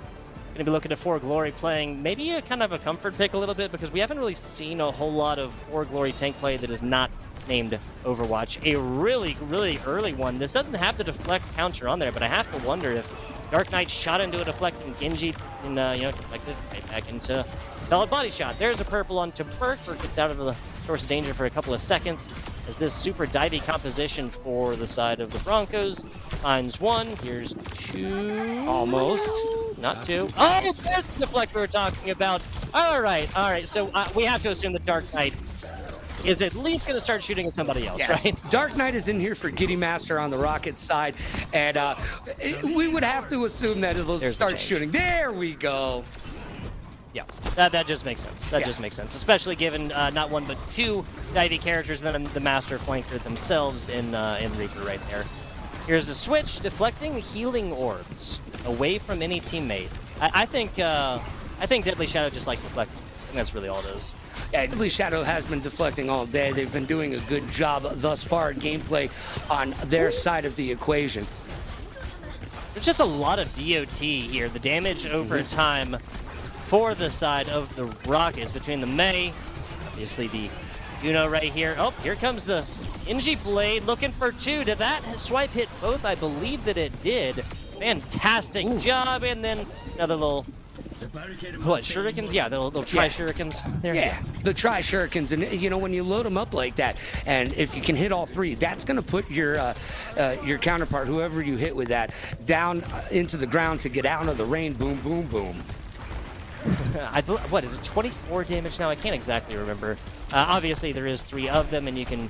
Going to be looking at 4 Glory playing maybe a kind of a comfort pick a little bit, because we haven't really seen a whole lot of 4 Glory tank play that is not named Overwatch. A really, really early one. This doesn't have the deflect counter on there, but I have to wonder if Dark Knight shot into a deflecting Genji and, deflected right back into solid body shot. There's a purple onto Burke. Burke gets out of the source of danger for a couple of seconds as this super divey composition for the side of the Broncos finds 1. Here's 2. Almost. Not 2. Oh, there's the deflect we were talking about. All right. So we have to assume that Dark Knight is at least going to start shooting at somebody else, right? Dark Knight is in here for Giddy Master on the Rocket side, and we would have to assume that it'll start shooting. There we go. Yeah, that just makes sense. That just makes sense, especially given not 1 but 2 divey characters, and then the Master flanker themselves in Reaper right there. Here's the switch, deflecting healing orbs away from any teammate. I think Deadly Shadow just likes deflecting. I think that's really all it is. Yeah, Deadly Shadow has been deflecting all day. They've been doing a good job thus far at gameplay on their side of the equation. There's just a lot of DOT here. The damage over time for the side of the Rockets between the Mei, obviously the right here. Oh, here comes the Inji Blade looking for 2. Did that swipe hit both? I believe that it did. Fantastic job. And then another little, what, shurikens? Yeah, the little tri-shurikens there. Yeah, the tri-shurikens. And, when you load them up like that, and if you can hit all 3, that's going to put your counterpart, whoever you hit with that, down into the ground to get out of the rain. Boom, boom, boom. What is it, 24 damage now? I can't exactly remember. Obviously, there is 3 of them, and you can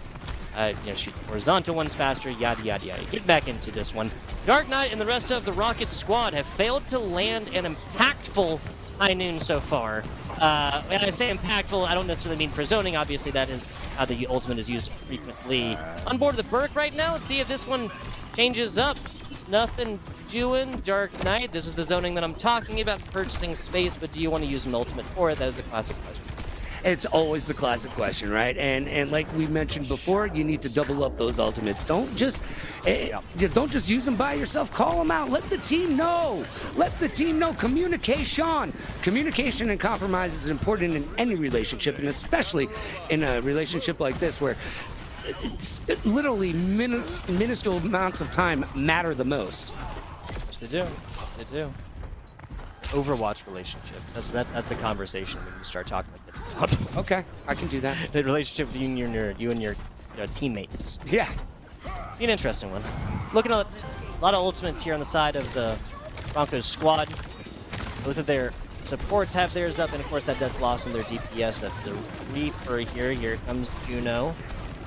shoot the horizontal ones faster, yada, yada, yada. Get back into this one. Dark Knight and the rest of the Rocket squad have failed to land an impactful high noon so far. When I say impactful, I don't necessarily mean for zoning. Obviously, that is how the ultimate is used frequently. On board the Burke right now. Let's see if this one changes up. Nothing doing. Dark Knight. This is the zoning that I'm talking about. Purchasing space, but do you want to use an ultimate for it? That is the classic question. It's always the classic question, right? And like we mentioned before, you need to double up those ultimates. Don't just use them by yourself. Call them out. Let the team know. Let the team know. Communication and compromise is important in any relationship, and especially in a relationship like this where literally minuscule amounts of time matter the most. Yes, they do. They do. Overwatch relationships. That's the conversation when you start talking like this about. Okay, I can do that. The relationship between you and your teammates. Yeah. Be an interesting one. Looking at a lot of ultimates here on the side of the Broncos squad. Both of their supports have theirs up, and of course that death loss in their DPS. That's the Reaper here. Here comes Juno.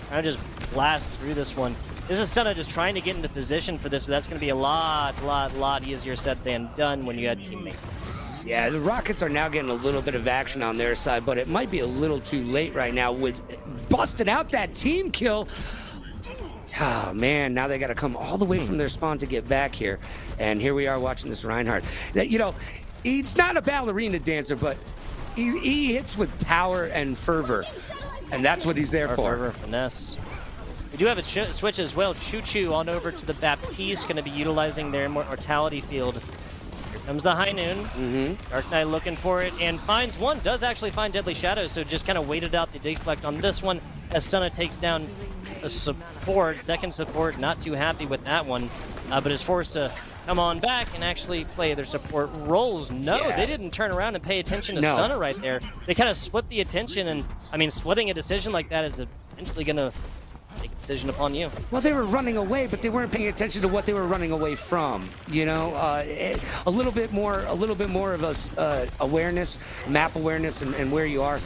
Trying to just blast through this one. This is Senna just trying to get into position for this, but that's going to be a lot easier said than done when you had teammates. Yeah, the Rockets are now getting a little bit of action on their side, but it might be a little too late right now with busting out that team kill. Oh, man, now they got to come all the way from their spawn to get back here. And here we are watching this Reinhardt. You know, he's not a ballerina dancer, but he hits with power and fervor. And that's what he's there for. Fervor, finesse. We do have a switch as well. Choo-Choo on over to the Baptiste, going to be utilizing their mortality field. Here comes the High Noon. Dark Knight looking for it and finds one. Does actually find Deadly Shadow, so just kind of waited out the deflect on this one as Stunna takes down a support. Second support, not too happy with that one, but is forced to come on back and actually play their support roles. No, they didn't turn around and pay attention to Stunna right there. They kind of split the attention, and I mean, splitting a decision like that is eventually going to make a decision upon you. Well, they were running away, but they weren't paying attention to what they were running away from. You know, a little bit more of a awareness, map awareness, and where you are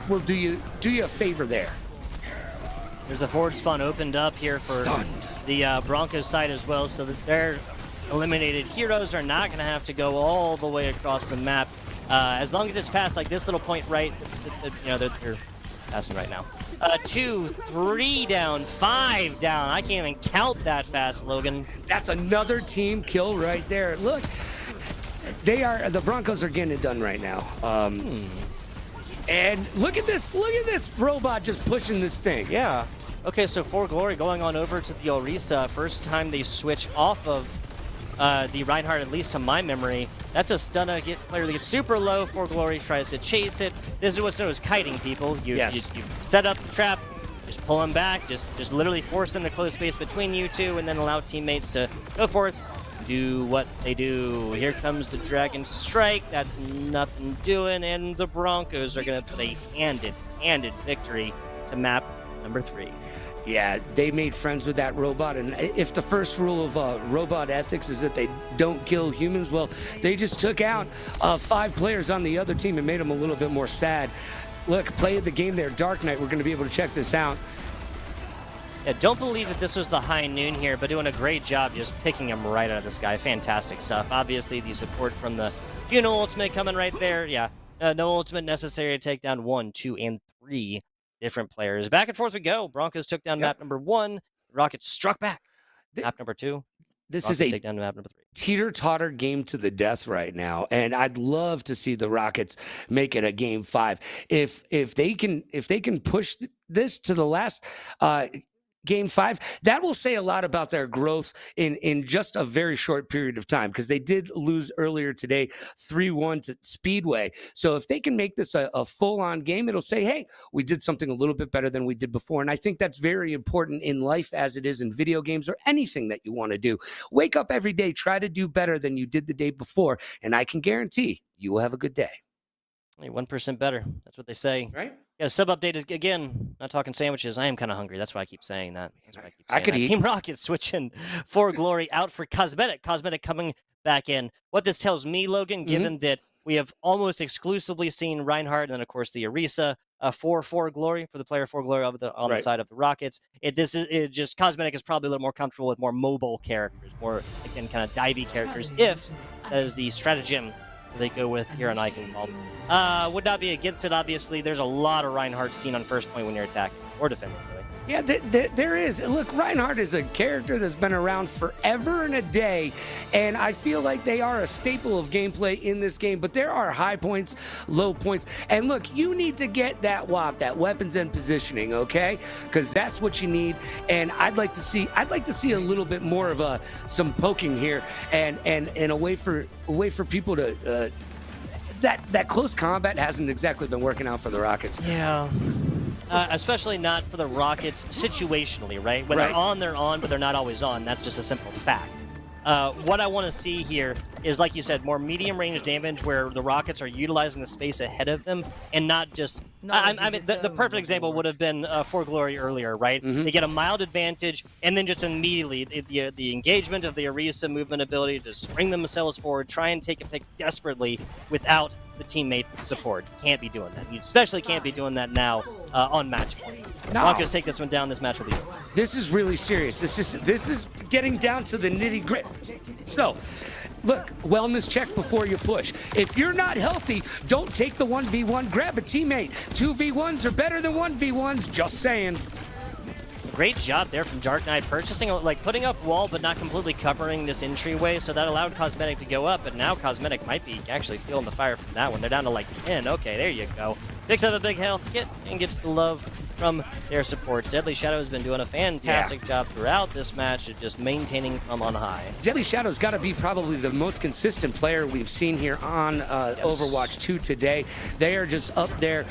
will do you a favor there. There's the forward spawn opened up here for the Broncos side as well, so that their eliminated heroes are not going to have to go all the way across the map. As long as it's past like this little point right, you know, they're passing right now. 2, 3 down, 5 down. I can't even count that fast, Logan. That's another team kill right there. Look, the Broncos are getting it done right now. And look at this robot just pushing this thing. Yeah. Okay, so For Glory going on over to the Orisa. First time they switch off of the Reinhardt, at least to my memory. That's a Stunna, clearly super low. For Glory tries to chase it. This is what's known as kiting, people. You set up the trap, just pull them back, just literally force them to close space between you two, and then allow teammates to go forth, do what they do. Here comes the Dragon Strike. That's nothing doing, and the Broncos are going to put a handed victory to map number 3. Yeah, they made friends with that robot, and if the first rule of robot ethics is that they don't kill humans, well, they just took out 5 players on the other team and made them a little bit more sad. Look, play the game there, Dark Knight. We're going to be able to check this out. Yeah, don't believe that this was the High Noon here, but doing a great job just picking him right out of the sky. Fantastic stuff. Obviously, the support from the Funeral Ultimate coming right there. Yeah, no ultimate necessary to take down 1, 2, and 3 different players. Back and forth we go. Broncos took down map number 1. Rockets struck back. Map number 2. This Rockets is a take down map number 3. teeter-totter game to the death right now, and I'd love to see the Rockets make it a game 5. If they can push this to the last game 5, that will say a lot about their growth in just a very short period of time, because they did lose earlier today 3-1 to Speedway. So if they can make this a full-on game, it'll say, hey, we did something a little bit better than we did before. And I think that's very important in life, as it is in video games or anything that you want to do. Wake up every day, try to do better than you did the day before, and I can guarantee you will have a good day. 1% better. That's what they say. Right? Yeah, sub update is, again, not talking sandwiches. I am kind of hungry. That's why I keep saying that. I could eat. Team Rocket switching For Glory out for Cosmetic. Cosmetic coming back in. What this tells me, Logan, given that we have almost exclusively seen Reinhardt and then, of course, the Orisa for Glory, for the player For Glory on the side of the Rockets. Cosmetic is probably a little more comfortable with more mobile characters, more, again, kind of divey characters, if that is the stratagem they go with here on Eichenwald. Would not be against it, obviously. There's a lot of Reinhardt seen on first point when you're attacking or defending, really. Yeah, there is. Look, Reinhardt is a character that's been around forever and a day, and I feel like they are a staple of gameplay in this game, but there are high points, low points, and look, you need to get that WAP, that weapons and positioning, okay? Because that's what you need, and I'd like to see a little bit more of some poking here, and a way for people to that close combat hasn't exactly been working out for the Rockets. Yeah. Especially not for the Rockets situationally, right? When they're on, but they're not always on. That's just a simple fact. What I want to see here is, like you said, more medium range damage where the Rockets are utilizing the space ahead of them and not just... I mean, the perfect example would have been For Glory earlier, right? They get a mild advantage, and then just immediately the engagement of the Orisa movement ability to spring themselves forward, try and take a pick desperately without the teammate support. Can't be doing that. You especially can't be doing that now on match point. No. Broncos take this one down. This match will be over. This is really serious. This is getting down to the nitty gritty. So, look, wellness check before you push. If you're not healthy, don't take the 1v1. Grab a teammate. 2v1s are better than 1v1s. Just saying. Great job there from Dark Knight, purchasing, like, putting up wall, but not completely covering this entryway, so that allowed Cosmetic to go up, but now Cosmetic might be actually feeling the fire from that one. They're down to, like, 10. Okay, there you go. Picks up a big health kit and gets the love from their supports. Deadly Shadow has been doing a fantastic job throughout this match at just maintaining from on high. Deadly Shadow's got to be probably the most consistent player we've seen here on Overwatch 2 today. They are just up there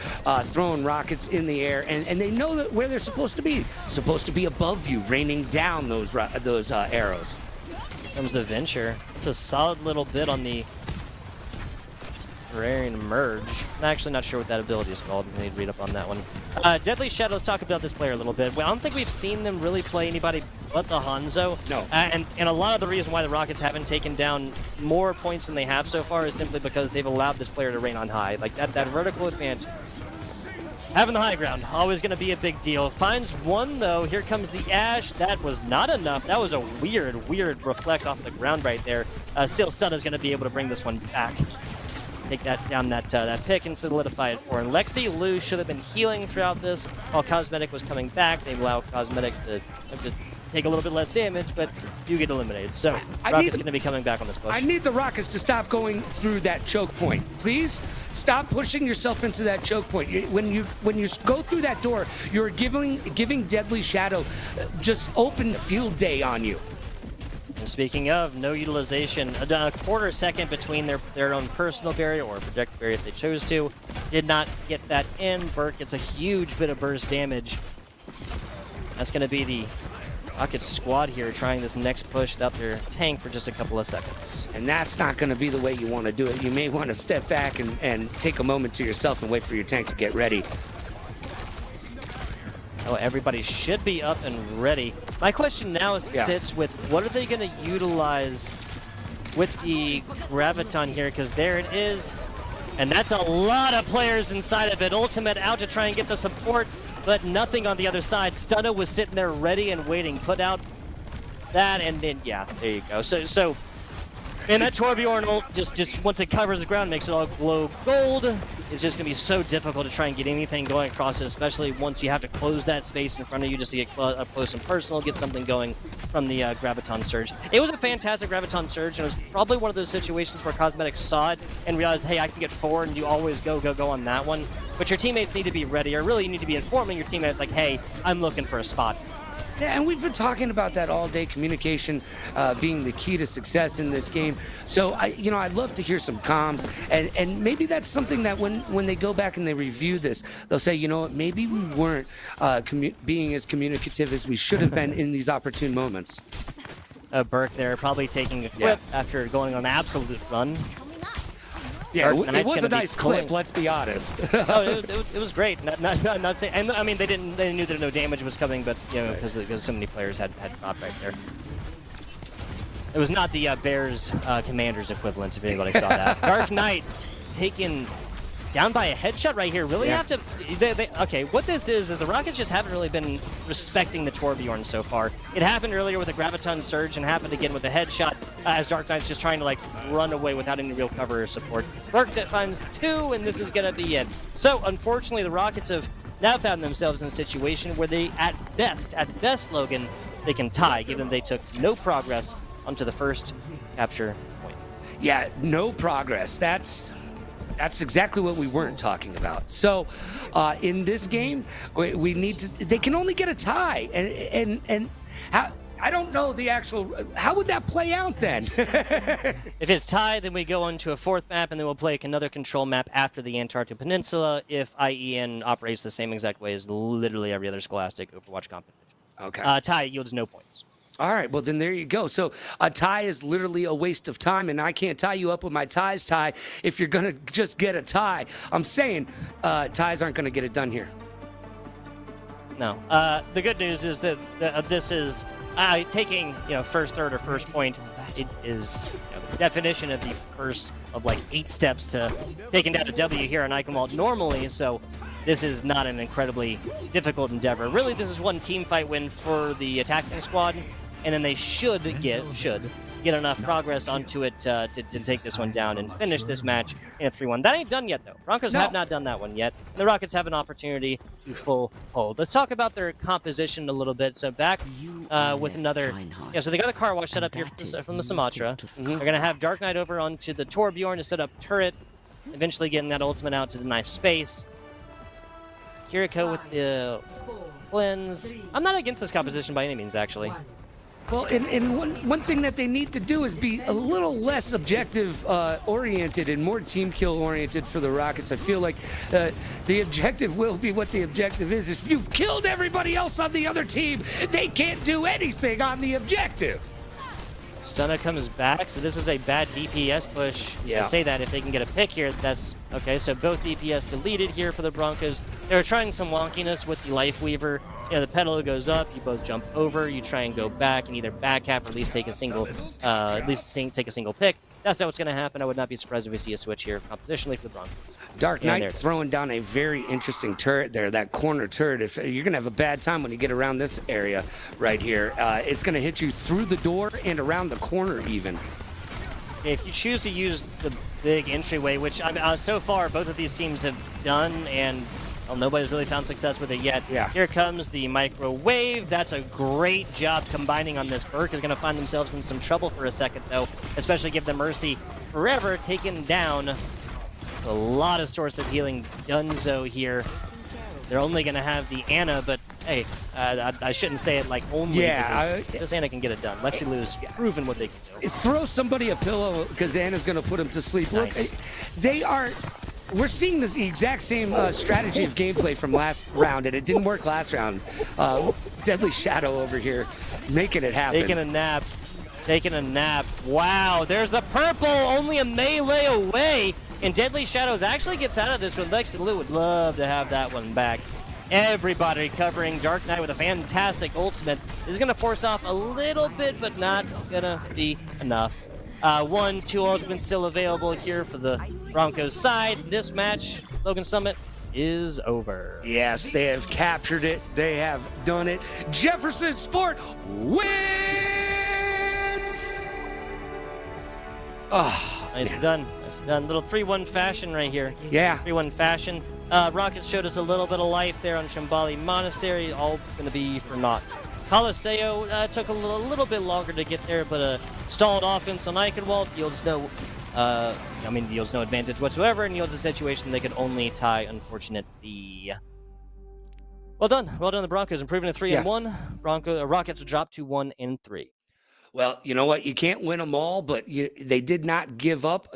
throwing rockets in the air, and they know that where they're supposed to be. Supposed to be above you, raining down those arrows. Here comes the Venture. It's a solid little bit on the Terrarian Merge. I'm actually not sure what that ability is called. I need to read up on that one. Deadly Shadow, let's talk about this player a little bit. Well, I don't think we've seen them really play anybody but the Hanzo. No. And a lot of the reason why the Rockets haven't taken down more points than they have so far is simply because they've allowed this player to reign on high. Like, that vertical advantage. Having the high ground, always going to be a big deal. Finds one, though. Here comes the Ash. That was not enough. That was a weird reflect off the ground right there. Still, Stun is going to be able to bring this one back. Take that down that pick and solidify it for him. Lexi Lu should have been healing throughout this while Cosmetic was coming back. They allow Cosmetic to take a little bit less damage, but you get eliminated. So Rockets going to be coming back on this push. I need the Rockets to stop going through that choke point. Please stop pushing yourself into that choke point. When you go through that door, you're giving Deadly Shadow just open field day on you. And speaking of, no utilization, a quarter second between their own personal barrier or projected barrier if they chose to. Did not get that in. Burke gets a huge bit of burst damage. That's going to be the Rockets squad here trying this next push without their tank for just a couple of seconds. And that's not going to be the way you want to do it. You may want to step back and take a moment to yourself and wait for your tank to get ready. Oh, everybody should be up and ready. My question now sits with what are they going to utilize with the Graviton here? Because there it is. And that's a lot of players inside of it. Ultimate out to try and get the support, but nothing on the other side. Stunna was sitting there ready and waiting. Put out that, and then, yeah, there you go. So and that Torbjorn ult, just once it covers the ground, makes it all glow gold. It's just going to be so difficult to try and get anything going across it, especially once you have to close that space in front of you just to get up close and personal, get something going from the Graviton Surge. It was a fantastic Graviton Surge, and it was probably one of those situations where Cosmetic saw it and realized, hey, I can get forward, and you always go on that one. But your teammates need to be ready, or really you need to be informing your teammates, like, hey, I'm looking for a spot. Yeah, and we've been talking about that all day, communication being the key to success in this game. So, I'd love to hear some comms, and maybe that's something that when they go back and they review this, they'll say, you know what, maybe we weren't being as communicative as we should have been in these opportune moments. Burke there probably taking a clip after going on an absolute run. Yeah, it was a nice clip, let's be honest. Oh, it was great. Not saying, and I mean, they knew that no damage was coming, but because so many players had dropped right there. It was not the Bears Commanders equivalent, if anybody saw that. Dark Knight taking down by a headshot right here. Really have to... okay, what this is the Rockets just haven't really been respecting the Torbjorn so far. It happened earlier with a Graviton Surge and happened again with a headshot as Dark Knight's just trying to, like, run away without any real cover or support. Burke finds 2, and this is going to be it. So, unfortunately, the Rockets have now found themselves in a situation where they, at best, Logan, they can tie, given they took no progress onto the first capture point. Yeah, no progress. That's exactly what we weren't talking about. So, in this game, we need to. They can only get a tie, and how, I don't know the actual. How would that play out then? If it's tied, then we go on to a 4th map, and then we'll play another control map after the Antarctic Peninsula. If IEN operates the same exact way as literally every other Scholastic Overwatch competition. Okay. Tie yields no points. All right, well, then there you go. So a tie is literally a waste of time, and I can't tie you up with my ties tie if you're going to just get a tie. I'm saying ties aren't going to get it done here. No. The good news is that this is taking, first, third, or first point. It is the definition of the first of, like, 8 steps to taking down a W here on Eichenwald normally, so this is not an incredibly difficult endeavor. Really, this is one team fight win for the attacking squad, and then they should get enough progress onto it to take this one down and finish this match in a 3-1. That ain't done yet, though. Broncos have not done that one yet. And the Rockets have an opportunity to full hold. Let's talk about their composition a little bit. So back with another... Yeah, so they got a car wash set up here from the Sumatra. They're going to have Dark Knight over onto the Torbjorn to set up turret, eventually getting that ultimate out to the nice space. Kiriko with the cleanse. I'm not against this composition by any means, actually. Well, and one thing that they need to do is be a little less objective oriented and more team kill oriented for the Rockets. I feel like the objective will be what the objective is. If you've killed everybody else on the other team, they can't do anything on the objective. Stunna comes back, so this is a bad DPS push. Yeah. I say that if they can get a pick here, that's okay. So both DPS deleted here for the Broncos. They were trying some wonkiness with the Life Weaver. The pedal goes up, you both jump over, you try and go back and either back cap or at least take a single, take a single pick. That's how it's going to happen. I would not be surprised if we see a switch here compositionally for the Broncos. Dark Knight throwing down a very interesting turret there, that corner turret. If you're going to have a bad time when you get around this area right here, it's going to hit you through the door and around the corner even. If you choose to use the big entryway, which so far both of these teams have done, and nobody's really found success with it yet. Yeah. Here comes the microwave. That's a great job combining on this. Burke is going to find themselves in some trouble for a second, though, especially give the Mercy forever taken down. A lot of source of healing Dunzo here. They're only going to have the Anna, but hey, I shouldn't say it like only because this Anna can get it done. Lexi Lou's proven what they can do. Throw somebody a pillow because Anna's going to put him to sleep. Nice. Look, we're seeing this exact same strategy of gameplay from last round, and it didn't work last round. Deadly Shadow over here making it happen. Taking a nap. Wow, there's a purple, only a melee away. And Deadly Shadows actually gets out of this one. Lexi Lou would love to have that one back. Everybody covering Dark Knight with a fantastic ultimate. This is going to force off a little bit, but not going to be enough. 1-2 ultimates still available here for the Broncos side. This match, Logan Summit, is over. Yes, they have captured it. They have done it. Jefferson Sport wins! Oh, Nice done. Little 3-1 fashion right here. Yeah. 3-1 fashion. Rockets showed us a little bit of life there on Shambali Monastery. All going to be for naught. Coliseo took a little bit longer to get there, but stalled offense on Eichenwald yields no advantage whatsoever, and yields a situation they could only tie, unfortunately. Well done. The Broncos improving to 3-1. Rockets drop to 1-3. Well, you know what? You can't win them all, but they did not give up.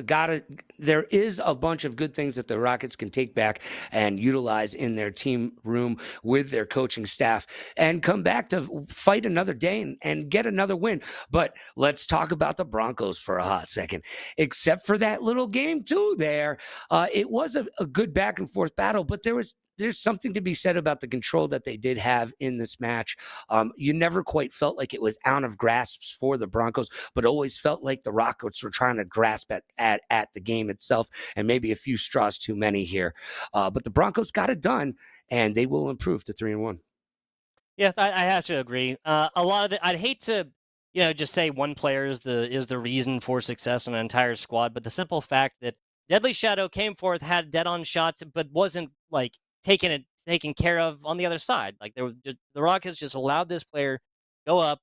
There is a bunch of good things that the Rockets can take back and utilize in their team room with their coaching staff and come back to fight another day and get another win. But let's talk about the Broncos for a hot second. Except for that little game, too, there. It was a good back-and-forth battle, but there was there's something to be said about the control that they did have in this match. You never quite felt like it was out of grasps for the Broncos, but always felt like the Rockets were trying to grasp at the game itself, and maybe a few straws too many here. But the Broncos got it done, and they will improve to 3-1. Yeah, I have to agree. A lot of it, I'd hate to, just say one player is the reason for success on an entire squad, but the simple fact that Deadly Shadow came forth, had dead-on shots, but wasn't like taken care of on the other side. Like the Rockets just allowed this player go up,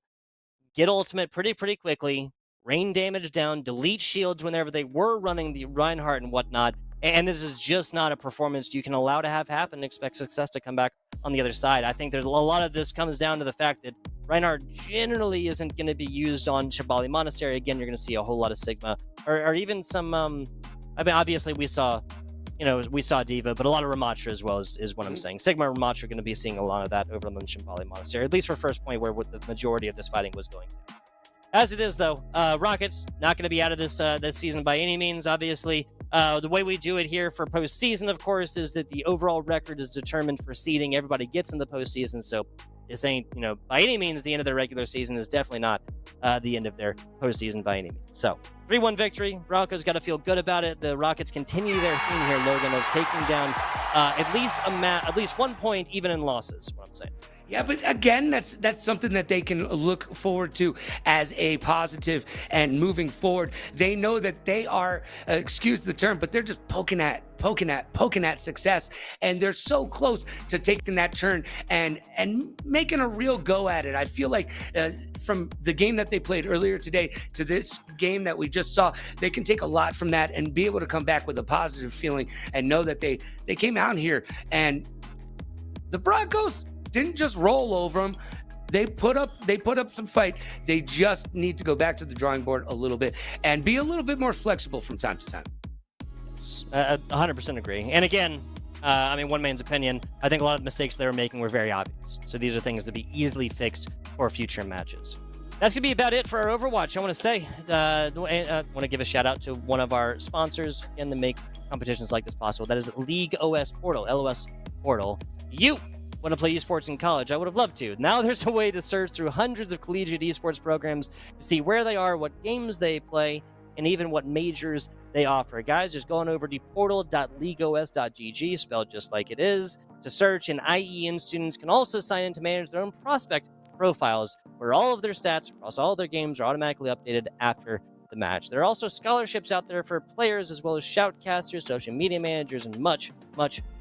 get ultimate pretty quickly, rain damage down, delete shields whenever they were running the Reinhardt and whatnot. And this is just not a performance you can allow to have happen and expect success to come back on the other side. I think there's a lot of this comes down to the fact that Reinhardt generally isn't going to be used on Shabali Monastery. Again, you're going to see a whole lot of Sigma or even some, I mean, obviously we saw Diva, but a lot of Ramatra as well is what I'm saying. Sigma and Ramatra are going to be seeing a lot of that over on the Shambali Monastery, at least for first point where the majority of this fighting was going down. As it is, though, Rockets not going to be out of this season by any means, obviously. The way we do it here for postseason, of course, is that the overall record is determined for seeding. Everybody gets in the postseason, so this ain't, by any means, the end of their regular season is definitely not the end of their postseason by any means. So, 3-1 victory. Broncos got to feel good about it. The Rockets continue their theme here, Logan, of taking down at least 1 point, even in losses, what I'm saying. Yeah, but again, that's something that they can look forward to as a positive, and moving forward, they know that they are, excuse the term, but they're just poking at success, and they're so close to taking that turn and making a real go at it. I feel like from the game that they played earlier today to this game that we just saw, they can take a lot from that and be able to come back with a positive feeling and know that they came out here and the Broncos didn't just roll over them. They put up some fight. They just need to go back to the drawing board a little bit and be a little bit more flexible from time to time. 100% agree. And again, one man's opinion, I think a lot of the mistakes they were making were very obvious. So these are things to be easily fixed for future matches. That's going to be about it for our Overwatch. I want to say, I want to give a shout out to one of our sponsors and to make competitions like this possible. That is League OS Portal, LOS Portal. You want to play esports in college? I would have loved to. Now there's a way to search through hundreds of collegiate esports programs to see where they are, what games they play, and even what majors they offer. Guys, just go on over to portal.leagueos.gg, spelled just like it is, to search, and IEN students can also sign in to manage their own prospect profiles, where all of their stats across all of their games are automatically updated after the match. There are also scholarships out there for players, as well as shoutcasters, social media managers, and much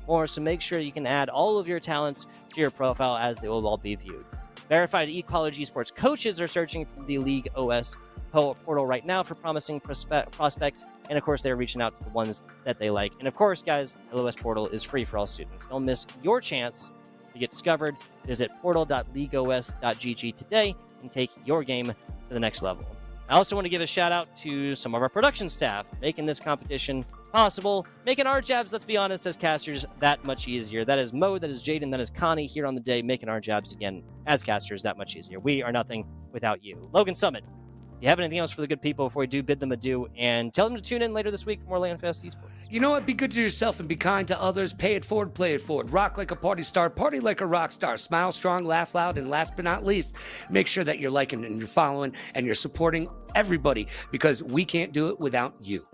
more, so make sure you can add all of your talents to your profile, as they will all be viewed. Verified college esports coaches are searching for the League OS portal right now for promising prospects, and of course they're reaching out to the ones that they like. And of course, guys, LOS portal is free for all students. Don't miss your chance to get discovered. Visit portal.leagueos.gg today and take your game to the next level. I also want to give a shout out to some of our production staff making this competition possible, making our jobs, let's be honest, as casters that much easier. That is Mo, that is Jaden, that is Connie here on the day, making our jobs again as casters that much easier. We are nothing without you. Logan Summit, do you have anything else for the good people before we do bid them adieu, and tell them to tune in later this week for more LANFest esports? You know what? Be good to yourself and be kind to others. Pay it forward, play it forward. Rock like a party star, party like a rock star. Smile strong, laugh loud, and last but not least, make sure that you're liking and you're following and you're supporting everybody, because we can't do it without you.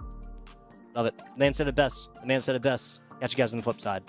Love it. The man said it best. The man said it best. Catch you guys on the flip side.